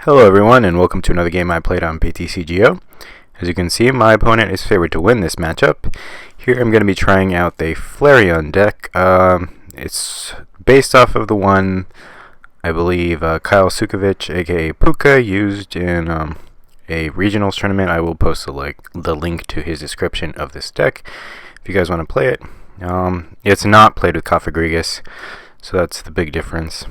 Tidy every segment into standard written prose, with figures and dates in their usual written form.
Hello everyone, and welcome to another game I played on Ptcgo. As you can see, my opponent is favored to win this matchup. Here I'm going to be trying out the Flareon deck. It's based off of the one, I believe, Kyle Sukovic, aka Pooka, used in a regionals tournament. I will post the link to his description of this deck if you guys want to play it. It's not played with Kafagrigus, so that's the big difference.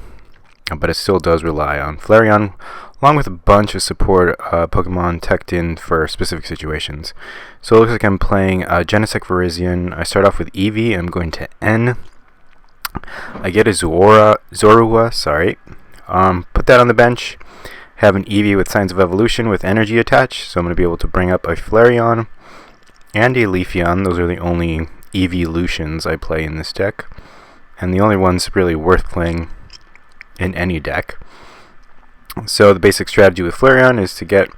But it still does rely on Flareon, along with a bunch of support Pokemon teched in for specific situations. So it looks like I'm playing Genesect Virizion. I start off with Eevee, and I'm going to N. I get a Zorua, put that on the bench. Have an Eevee with Signs of Evolution with energy attached, so I'm going to be able to bring up a Flareon and a Leafeon. Those are the only evolutions I play in this deck, and the only ones really worth playing in any deck. So the basic strategy with Flareon is to get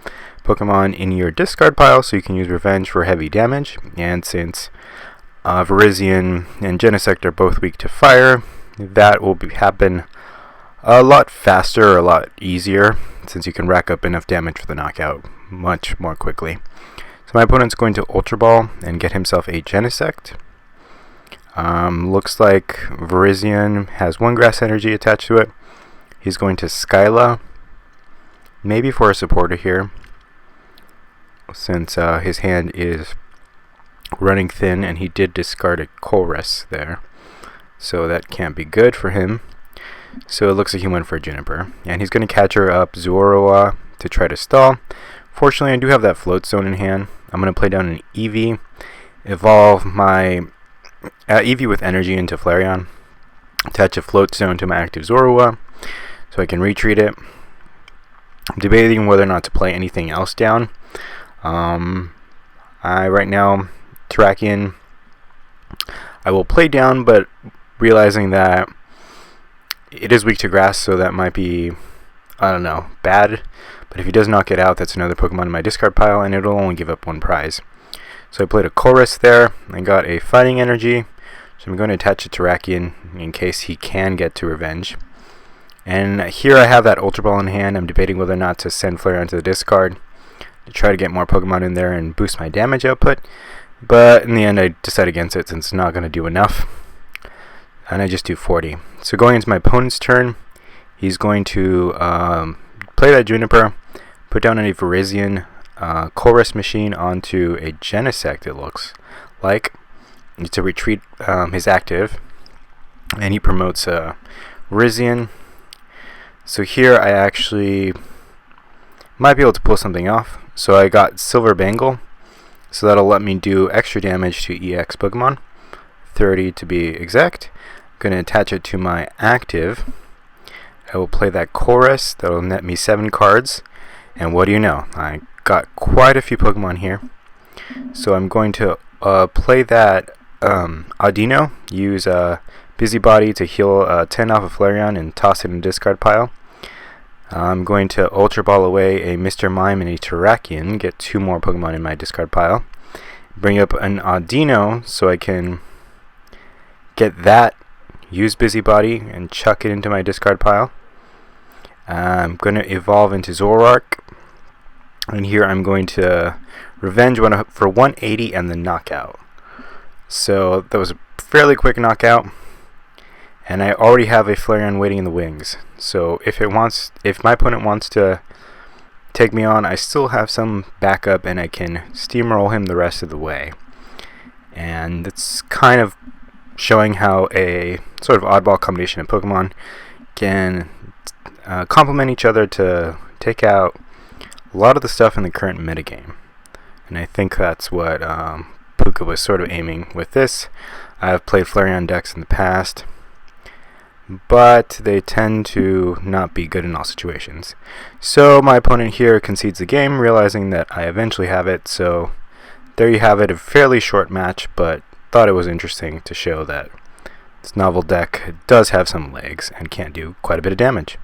Pokemon in your discard pile so you can use Revenge for heavy damage, and since Virizion and Genesect are both weak to fire, that will happen a lot faster, or a lot easier, since you can rack up enough damage for the knockout much more quickly. So my opponent's going to Ultra Ball and get himself a Genesect. Looks like Virizion has one grass energy attached to it. He's going to Skyla, maybe for a supporter here, since his hand is running thin, and he did discard a Colress there, so that can't be good for him. So it looks like he went for a Juniper, and he's going to catch her up Zoroark to try to stall. Fortunately, I do have that Float Stone in hand. I'm going to play down an Eevee, evolve my Eevee with energy into Flareon, attach a Float Stone to my active Zoroark so I can retreat it. I'm debating whether or not to play anything else down. Right now, Terrakian, I will play down, but realizing that it is weak to grass, so that might be, I don't know, bad. But if he does knock it out, that's another Pokemon in my discard pile, and it'll only give up one prize. So I played a Chorus there, and got a Fighting Energy, so I'm going to attach a Terrakian in case he can get to Revenge. And here I have that Ultra Ball in hand. I'm debating whether or not to send Flareon to the discard to try to get more Pokemon in there and boost my damage output. But in the end, I decide against it since it's not going to do enough. And I just do 40. So going into my opponent's turn, he's going to play that Juniper, put down a Virizion Chorus machine onto a Genesect, it looks like, to retreat his active. And he promotes Virizion. So here I actually might be able to pull something off. So I got Silver Bangle, so that'll let me do extra damage to EX Pokemon, 30 to be exact. I'm going to attach it to my active. I will play that Chorus, that'll net me 7 cards. And what do you know, I got quite a few Pokemon here. So I'm going to play that Audino, use Busybody to heal 10 off of Flareon and toss it in the discard pile. I'm going to Ultra Ball away a Mr. Mime and a Terrakian, get 2 more Pokemon in my discard pile. Bring up an Audino so I can get that, use Busybody, and chuck it into my discard pile. I'm going to evolve into Zoroark, and here I'm going to Revenge one for 180 and the knockout. So that was a fairly quick knockout. And I already have a Flareon waiting in the wings. So if my opponent wants to take me on, I still have some backup, and I can steamroll him the rest of the way. And it's kind of showing how a sort of oddball combination of Pokemon can complement each other to take out a lot of the stuff in the current metagame. And I think that's what Pooka was sort of aiming with this. I've played Flareon decks in the past, but they tend to not be good in all situations. So my opponent here concedes the game, realizing that I eventually have it. So there you have it, a fairly short match, but thought it was interesting to show that this novel deck does have some legs and can do quite a bit of damage.